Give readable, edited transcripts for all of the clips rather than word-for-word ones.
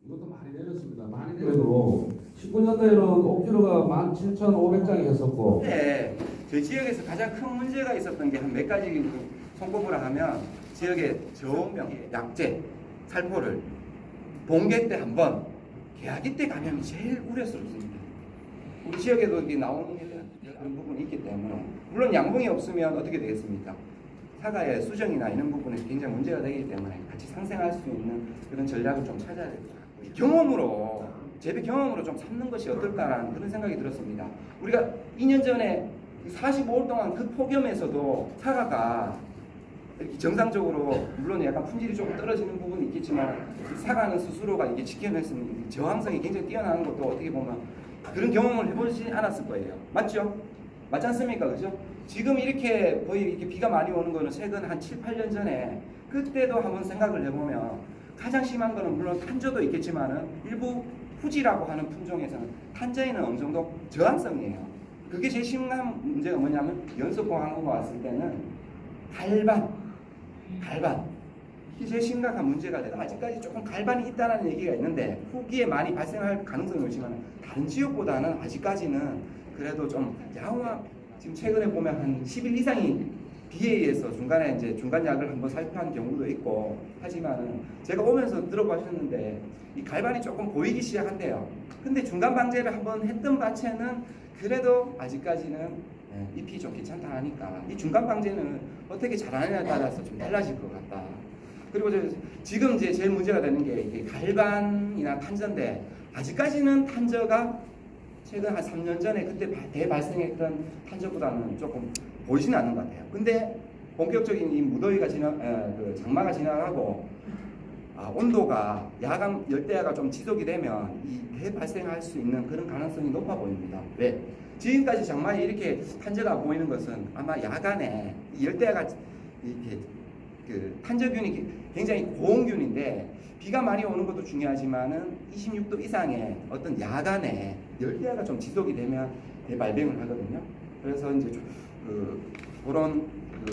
이것도 많이 내렸습니다. 많이 내려도 19년도에는 옥주로가 17,500장이 했었고 네, 저희 지역에서 가장 큰 문제가 있었던 게 한 몇 가지 손꼽으라 하면 지역의 저온병, 약재, 살포를 동계 때 한 번, 개화기 때 감염이 제일 우려스럽습니다. 우리 지역에도 이게 나오는 그런 부분이 있기 때문에 물론 양봉이 없으면 어떻게 되겠습니까? 사과의 수정이나 이런 부분에 굉장히 문제가 되기 때문에 같이 상생할 수 있는 그런 전략을 좀 찾아야 될 것 같고요. 경험으로 재배 경험으로 좀 삼는 것이 어떨까라는 그런 생각이 들었습니다. 우리가 2년 전에 45일 동안 그 폭염에서도 사과가 이렇게 정상적으로 물론 약간 품질이 조금 떨어지는 부분이 있겠지만 사과는 스스로가 이게 지켜냈으면 저항성이 굉장히 뛰어나는 것도 어떻게 보면 그런 경험을 해보지 않았을 거예요. 맞죠? 맞지 않습니까? 그죠? 지금 이렇게 거의 이렇게 비가 많이 오는 거는 최근 한 7, 8년 전에 그때도 한번 생각을 해보면 가장 심한 거는 물론 탄저도 있겠지만은 일부 후지라고 하는 품종에서는 탄저에는 어느 정도 저항성이에요. 그게 제일 심한 문제가 뭐냐면 연속공항으로 왔을 때는 갈반 이게 제일 심각한 문제가 돼서 아직까지 조금 갈반이 있다는 얘기가 있는데 후기에 많이 발생할 가능성이 있지만 다른 지역보다는 아직까지는 그래도 좀 양호한 지금 최근에 보면 한 10일 이상이 비에 의해서 중간에 이제 중간약을 한번 살포한 경우도 있고 하지만은 제가 오면서 들어보셨는데 이 갈반이 조금 보이기 시작한대요. 근데 중간 방제를 한번 했던 밭에는 그래도 아직까지는 잎이 좀 괜찮다 하니까 이 중간 방제는 어떻게 잘하느냐에 따라서 좀 달라질 것 같다. 그리고 지금 이제 제일 문제가 되는 게 이게 갈반이나 탄저인데 아직까지는 탄저가 최근 한 3년 전에 그때 대발생했던 탄저보다는 조금 보이지는 않는 것 같아요. 근데 본격적인 이 무더위가 그 장마가 지나가고 온도가 야간 열대야가 좀 지속이 되면 이 대발생할 수 있는 그런 가능성이 높아 보입니다. 왜? 지금까지 장마에 이렇게 탄저가 보이는 것은 아마 야간에 이 열대야가 이렇게 그 탄저균이 굉장히 고온균인데 비가 많이 오는 것도 중요하지만은 26도 이상의 어떤 야간에 열대야가 좀 지속이 되면 대발병을 하거든요. 그래서 이제 그런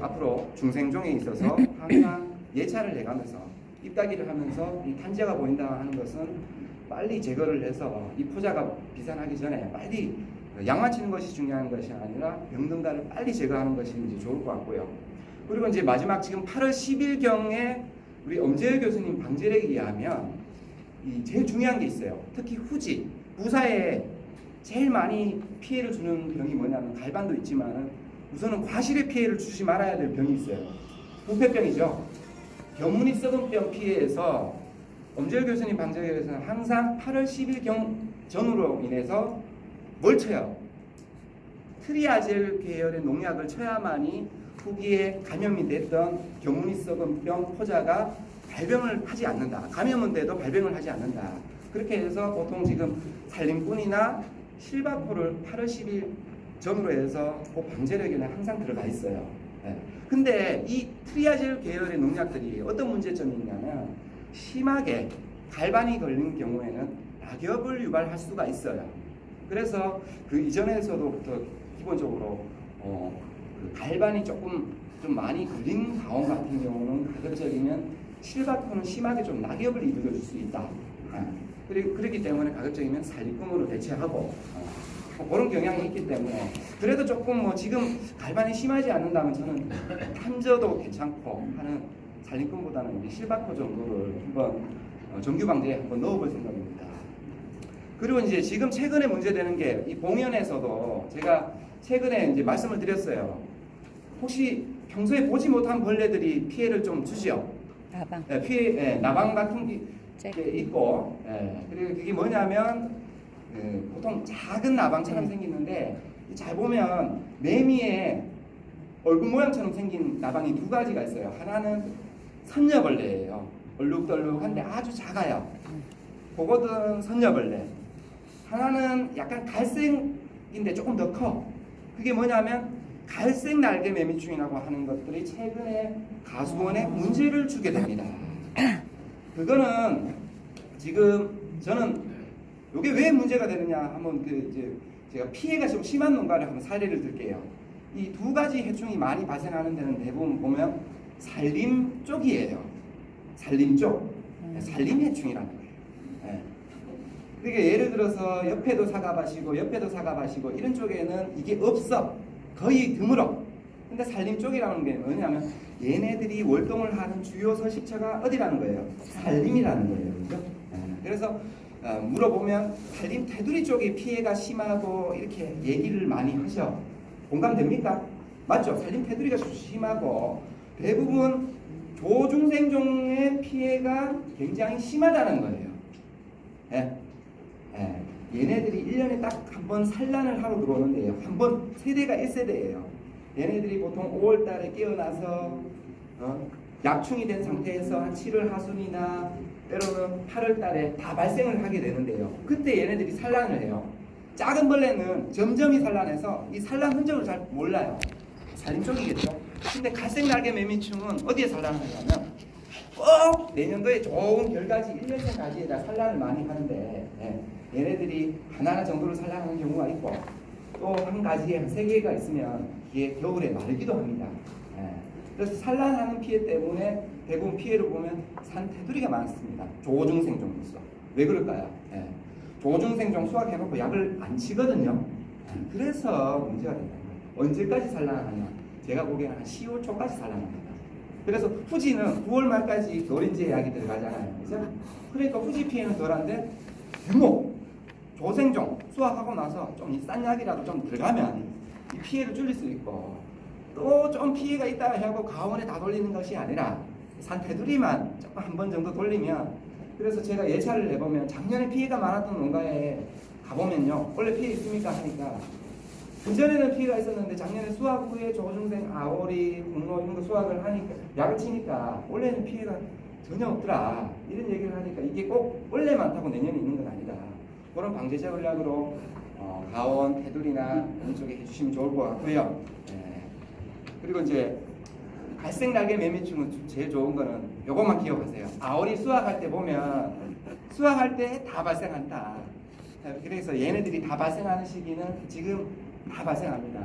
앞으로 중생종에 있어서 항상 예찰을 해가면서 잎따기를 하면서 이 탄저가 보인다 하는 것은 빨리 제거를 해서 이 포자가 비산하기 전에 빨리 양화치는 것이 중요한 것이 아니라 병든가를 빨리 제거하는 것이 이제 좋을 것 같고요. 그리고 이제 마지막 지금 8월 10일경에 우리 엄재열 교수님 방제력에 의하면 이 제일 중요한 게 있어요. 특히 후지, 부사에 제일 많이 피해를 주는 병이 뭐냐면 갈반도 있지만 우선은 과실에 피해를 주지 말아야 될 병이 있어요. 부패병이죠. 견무늬 썩은병 피해에서 엄재열 교수님 방제력에서는 항상 8월 10일경 전후로 인해서 뭘 쳐요? 트리아젤 계열의 농약을 쳐야만이 후기에 감염이 됐던 견무늬 썩은병 포자가 발병을 하지 않는다. 감염은 돼도 발병을 하지 않는다. 그렇게 해서 보통 지금 산림꾼이나 실바포를 8월 10일 전후로 해서 그 방제력에는 항상 들어가 있어요. 근데 이 트리아젤 계열의 농약들이 어떤 문제점이 있냐면 심하게 갈반이 걸린 경우에는 낙엽을 유발할 수가 있어요. 그래서 그 이전에서도부터 기본적으로 그 갈반이 조금 좀 많이 걸린 가온 같은 경우는 가급적이면 실바토는 심하게 좀 낙엽을 일으켜 줄 수 있다. 그렇기 때문에 가급적이면 살리꿈으로 대체하고 그런 경향이 있기 때문에 그래도 조금 뭐 지금 갈반이 심하지 않는다면 저는 탄저도 괜찮고 하는 살리꿈보다는 이제 실바토 정도를 한번 정규 방제에 한번 넣어볼 생각입니다. 그리고 이제 지금 최근에 문제되는 게 이 봉연에서도 제가 최근에 이제 말씀을 드렸어요. 혹시 평소에 보지 못한 벌레들이 피해를 좀 주죠. 나방. 나방 같은 게 있고, 그리고 그게 뭐냐면 보통 작은 나방처럼 생기는데 잘 보면 매미의 얼굴 모양처럼 생긴 나방이 두 가지가 있어요. 하나는 선녀벌레예요. 얼룩덜룩한데 아주 작아요. 그거는 선녀벌레. 하나는 약간 갈색인데 조금 더 커. 그게 뭐냐면 갈색 날개 매미충이라고 하는 것들이 최근에 가수원에 문제를 주게 됩니다. 그거는 지금 저는 이게 왜 문제가 되느냐 한번 이제 제가 피해가 좀 심한 농가를 한번 사례를 들게요. 이 두 가지 해충이 많이 발생하는 데는 대부분 보면 산림 쪽이에요. 산림 쪽, 산림 해충이라는 거예요. 그러니까 예를 들어서 옆에도 사과밭이고 옆에도 사과밭이고 이런 쪽에는 이게 없어. 거의 드물어. 근데 산림 쪽이라는 게 뭐냐면 얘네들이 월동을 하는 주요 서식처가 어디라는 거예요? 산림이라는 거예요. 그죠? 그래서 물어보면 산림 테두리 쪽에 피해가 심하고 이렇게 얘기를 많이 하셔. 공감됩니까? 맞죠? 산림 테두리가 심하고 대부분 조중생종의 피해가 굉장히 심하다는 거예요. 예. 얘네들이 1년에 딱 한 번 산란을 하러 들어오는데요. 한 번 세대가 1세대예요. 얘네들이 보통 5월 달에 깨어나서 약충이 된 상태에서 한 7월 하순이나 때로는 8월 달에 다 발생을 하게 되는데요. 그때 얘네들이 산란을 해요. 작은 벌레는 점점이 산란해서 이 산란 흔적을 잘 몰라요. 산림 쪽이겠죠. 근데 갈색 날개 매미충은 어디에 산란을 하냐면 꼭 내년도에 좋은 결가지 1년생 가지에다 산란을 많이 하는데 얘네들이 하나 정도를 산란하는 경우가 있고 또 한 가지에 한 3개가 있으면 이게 겨울에 마르기도 합니다. 그래서 산란하는 피해 때문에 대부분 피해를 보면 산 테두리가 많습니다. 조중생종으로서. 왜 그럴까요? 조중생종 수확해놓고 약을 안 치거든요. 그래서 문제가 된다. 언제까지 산란하냐? 제가 보기에는 한 10월 초까지 산란합니다. 그래서 후지는 9월 말까지 노린재 약이 들어가잖아요. 그죠? 그러니까 후지 피해는 덜한데 대목 조생종 수확하고 나서 좀 싼 약이라도 좀 들어가면 이 피해를 줄일 수 있고 또 좀 피해가 있다 하고 가온에 다 돌리는 것이 아니라 산 테두리만 조금 한 번 정도 돌리면 그래서 제가 예찰을 해보면 작년에 피해가 많았던 농가에 가보면요 원래 피해 있습니까 하니까 그전에는 피해가 있었는데 작년에 수확 후에 조중생 아오리 공로 이런 거 수확을 하니까 약을 치니까 원래는 피해가 전혀 없더라 이런 얘기를 하니까 이게 꼭 원래 많다고 내년에 있는 건 아니다. 그런 방제 전략으로 가온, 테두리나 이런 쪽에 해주시면 좋을 것 같고요. 그리고 이제 갈색 날개 매미충은 제일 좋은 거는 요것만 기억하세요. 아오리 수확할 때 보면 수확할 때 다 발생한다. 그래서 얘네들이 다 발생하는 시기는 지금 다 발생합니다.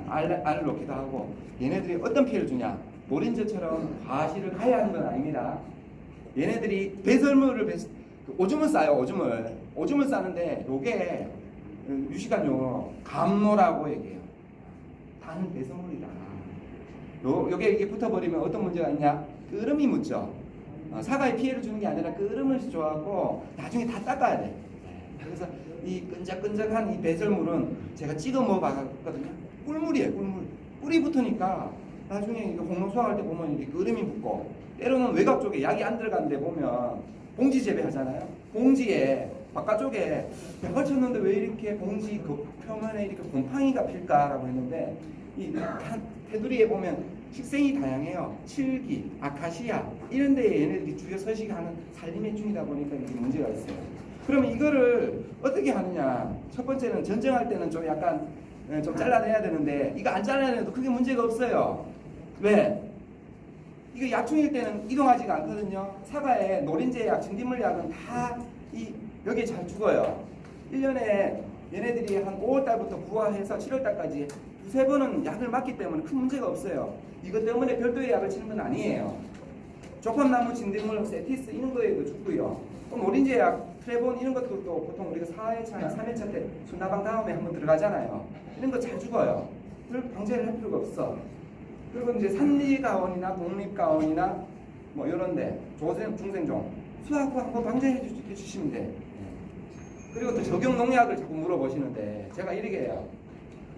알을 놓기도 하고 얘네들이 어떤 피해를 주냐? 노린재처럼 과실을 가야 하는 건 아닙니다. 얘네들이 배설물을 오줌을 싸요. 오줌을 싸는데 요게 유식한 용어 감노라고 얘기해요. 단 배설물이다. 요게 이게 붙어버리면 어떤 문제가 있냐? 끄름이 묻죠. 사과에 피해를 주는 게 아니라 끄름을 좋아하고 나중에 다 닦아야 돼. 그래서 이 끈적끈적한 이 배설물은 제가 찍어 먹어봤거든요. 꿀물이에요, 꿀물. 꿀이 붙으니까 나중에 홍로 수확할 때 보면 이렇게 끄름이 붙고 때로는 외곽 쪽에 약이 안 들어간데 보면 봉지 재배하잖아요. 봉지에 바깥쪽에 약을 쳤는데 왜 이렇게 봉지 그 표면에 이렇게 곰팡이가 필까라고 했는데 이 테두리에 보면 식생이 다양해요. 칠기, 아카시아 이런 데에 얘네들이 주요 서식하는 산림해충이다 보니까 이게 문제가 있어요. 그러면 이거를 어떻게 하느냐? 첫 번째는 전쟁할 때는 좀 약간 좀 잘라내야 되는데 이거 안 잘라내도 크게 문제가 없어요. 왜? 이거 약충일 때는 이동하지가 않거든요. 사과에 노린재약, 진딧물약은 다 여기에 잘 죽어요. 1년에 얘네들이 한 5월달부터 부화해서 7월달까지 두세 번은 약을 맞기 때문에 큰 문제가 없어요. 이것 때문에 별도의 약을 치는 건 아니에요. 조팝나무, 진딧물, 세티스 이런 거에도 죽고요. 또 노린재약, 트레본 이런 것도 또 보통 우리가 4회차나 3회차 때 순나방 다음에 한번 들어가잖아요. 이런 거 잘 죽어요. 별 방제를 할 필요가 없어. 그리고 이제 산리가온이나 독립가온이나 뭐 이런데 중생종 수확 후 한번 방제해 주시면 돼. 그리고 또 적용 농약을 자꾸 물어보시는데 제가 이렇게 해요.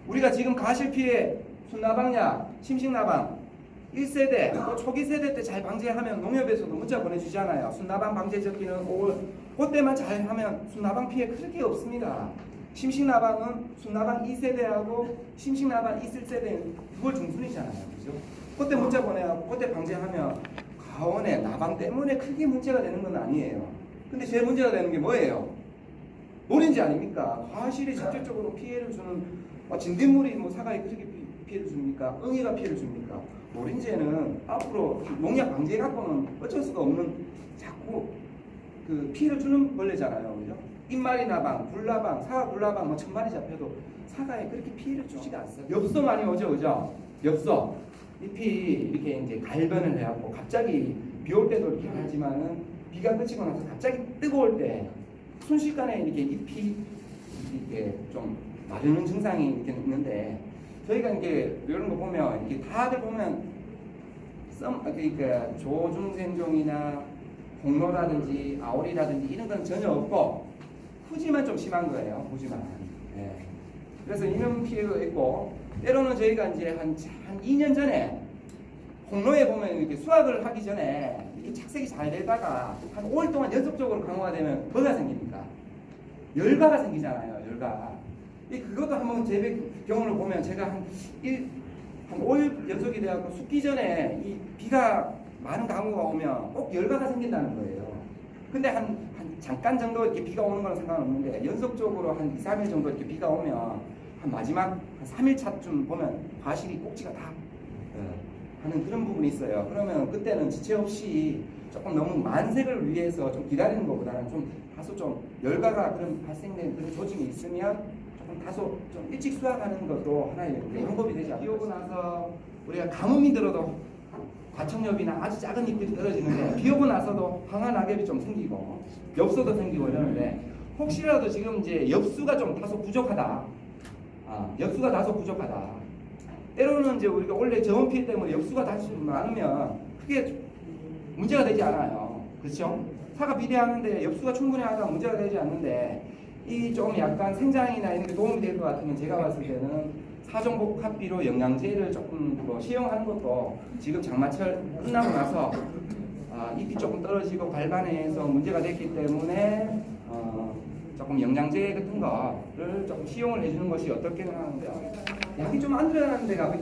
우리가 지금 가실 피해 순나방약, 심식나방 1세대 또 초기 세대 때 잘 방제하면 농협에서도 문자 보내주잖아요. 순나방 방제 적기는 5월 그때만 잘 하면 순나방 피해 크게 없습니다. 심식나방은 순나방 2세대하고 심식나방 2세대 6월 중순이잖아요. 그죠? 그때 문자 보내고 그때 방제하면 가온에 나방 때문에 크게 문제가 되는 건 아니에요. 근데 제일 문제가 되는 게 뭐예요? 노린재 아닙니까? 과실이 직접적으로 피해를 주는 진딧물이 뭐 사과에 그렇게 피해를 줍니까? 응애가 피해를 줍니까? 노린재는 앞으로 농약 방제 갖고는 어쩔 수가 없는 자꾸 그 피해를 주는 벌레잖아요. 그죠? 잎마리 나방, 굴나방, 사과 굴나방 뭐 1000마리 잡혀도 사과에 그렇게 피해를 주지가 않어요. 엽서 많이 오죠, 그죠? 엽서 잎이 이렇게 이제 갈변을 해갖고 갑자기 비 올 때도 이렇게 하지만은 비가 그치고 나서 갑자기 뜨거울 때 순식간에 이렇게 잎이 이렇게 좀 마르는 증상이 이렇게 있는데 저희가 이제 이런 거 보면 이렇게 다들 보면 그러니까 조중생종이나 공로라든지 아오리라든지 이런 건 전혀 없고 후지만 좀 심한 거예요. 후지만. 예. 그래서 이런 피해가 있고 때로는 저희가 이제 한 2년 전에 공로에 보면 이렇게 수확을 하기 전에 이렇게 착색이 잘 되다가 한 5일 동안 연속적으로 강화가 되면 뭐가 생깁니까? 열가가 생기잖아요. 열가. 그것도 한번 제 경험을 보면 제가 한 5일 연속이 돼갖고 숙기 전에 이 비가 많은 강우가 오면 꼭 열가가 생긴다는 거예요. 근데 한 잠깐 정도 이렇게 비가 오는 건 상관없는데 연속적으로 한 2, 3일 정도 이렇게 비가 오면 한 마지막 한 3일 차쯤 보면 과실이 꼭지가 다 하는 그런 부분이 있어요. 그러면 그때는 지체 없이 조금 너무 만색을 위해서 좀 기다리는 것보다는 좀 다소 좀 열가가 그런 발생된 그런 조짐이 있으면 조금 다소 좀 일찍 수확하는 것도 하나의 방법이 되지 않을까. 비 오고 나서 우리가 가뭄이 들어도 과청엽이나 아주 작은 잎들이 떨어지는데 비 오고 나서도 황화 낙엽이 좀 생기고 엽수도 생기고 이러는데 혹시라도 지금 이제 엽수가 좀 다소 부족하다. 엽수가 다소 부족하다. 때로는 이제 우리가 원래 저온 피해 때문에 엽수가 다소 많으면 크게 문제가 되지 않아요. 그렇죠? 사과 비대하는데 엽수가 충분히 하다 문제가 되지 않는데 이 좀 약간 생장이나 이런 게 도움이 될 것 같으면 제가 봤을 때는 사종복합비로 영양제를 조금 뭐 시용하는 것도 지금 장마철 끝나고 나서 잎이 조금 떨어지고 발반해서 문제가 됐기 때문에 조금 영양제 같은 거를 조금 시용을 해주는 것이 어떻게나 하는데요. 약이 좀 안 들어가는 데가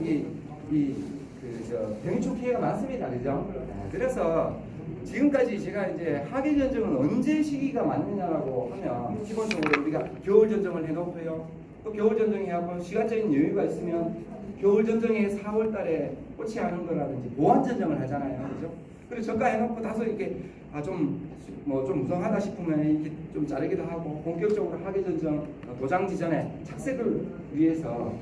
병이충 피해가 많습니다. 그죠? 그래서 지금까지 제가 이제 하계 전정은 언제 시기가 맞느냐라고 하면 기본적으로 우리가 겨울 전정을 해놓고요. 또 겨울 전정에 하고 시간적인 여유가 있으면 겨울 전정에 4월 달에 꽃이 하는 거라든지 보완 전정을 하잖아요. 그죠? 그래서 저가 해놓고 다소 이렇게 좀 무성하다 싶으면 이렇게 좀 자르기도 하고 본격적으로 하계 전정 도장지 전에 착색을 위해서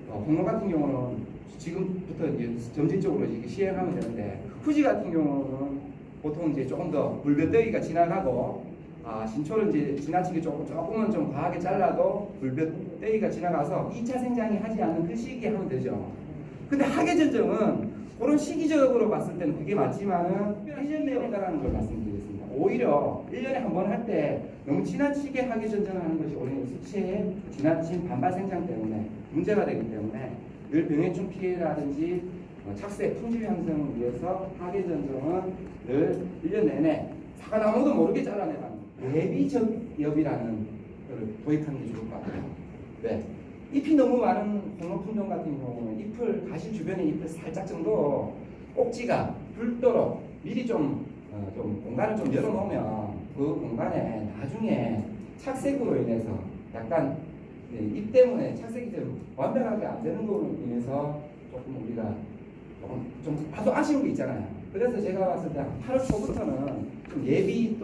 공로 같은 경우는 지금부터 이제 점진적으로 이렇게 시행하면 되는데 후지 같은 경우는 보통 이제 조금 더 불볕더위가 지나가고 신초를 이제 지나치게 조금은 좀 과하게 잘라도 불볕더위가 지나가서 2차 생장이 하지 않는 그 시기에 하면 되죠. 근데 하계 전정은 그런 시기적으로 봤을 때는 그게 맞지만은 1년 내에 한다는 걸 말씀드리겠습니다. 오히려 1년에 한 번 할 때 너무 지나치게 하계 전정을 하는 것이 오히려 수치의 지나친 반발 생장 때문에 문제가 되기 때문에 늘 병해충 피해라든지 착색, 품질 향상을 위해서 하계 전정은 늘 1년 내내 사과나무도 모르게 잘라내는 예비적엽이라는 걸 도입하는 게 좋을 것 같아요. 네. 잎이 너무 많은 공로 품종 같은 경우는 가시 주변에 잎을 살짝 정도 꼭지가 붉도록 미리 좀 공간을 좀 열어놓으면 그 공간에 나중에 착색으로 인해서 약간 잎 때문에 착색이 좀 완벽하게 안 되는 걸로 인해서 조금 우리가 좀 다소 아쉬운 게 있잖아요. 그래서 제가 봤을 때 8월 초부터는 좀 예비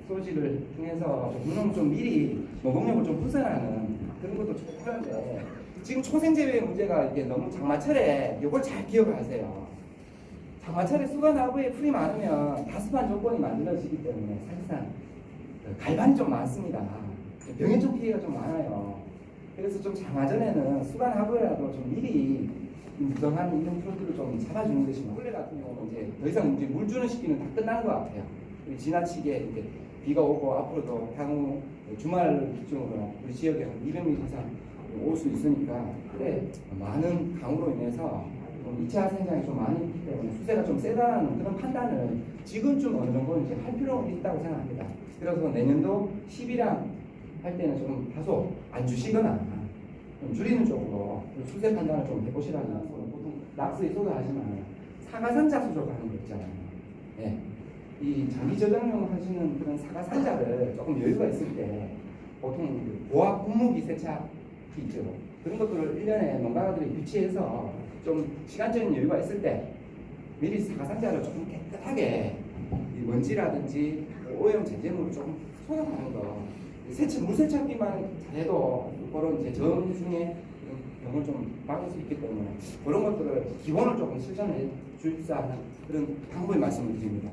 소지를 통해서 좀 미리 모공력을 좀 분산하는 그런 것도 좋은데 지금 초생재배의 문제가 이게 너무 장마철에 이걸 잘 기억하세요. 장마철에 수관하부에 풀이 많으면 다습한 조건이 만들어지기 때문에 사실상 갈반이 좀 많습니다. 병해충 피해가 좀 많아요. 그래서 좀 장마전에는 수관하부라도 좀 미리 무성한 이런 풀들을 좀 잡아주는 것이 원래 같은 경우는 이제 더 이상 이제 물 주는 시기는 다 끝난 것 같아요. 지나치게 이렇게 비가 오고 앞으로도 향후 주말 기준으로 우리 지역에 한 200mm 이상 올 수 있으니까 근데 많은 강우로 인해서 2차 생장이 좀 많이 있기 때문에 수세가 좀 세다는 그런 판단을 지금쯤 어느 정도 이제 할 필요가 있다고 생각합니다. 그래서 내년도 10이랑 할 때는 좀 다소 안 주시거나 좀 줄이는 쪽으로 수세 판단을 좀 해보시라는 보통 낙스에 쏟아하지만 사과상자 수족하는 거 있잖아요. 네. 이 장기 저장용 하시는 그런 사과 상자를 조금 여유가 있을 때 보통 보합 분무기 세차기 있죠. 그런 것들을 1년에 농가들이 비치해서 좀 시간적인 여유가 있을 때 미리 사과 상자를 조금 깨끗하게 이 먼지라든지 오염 제재물을 조금 소독하는 거. 물 세차기만 잘해도 그런 이제 전 중에 병을 좀 막을 수 있기 때문에 그런 것들을 기본을 조금 실천해 줄사 하는 그런 방법의 말씀을 드립니다.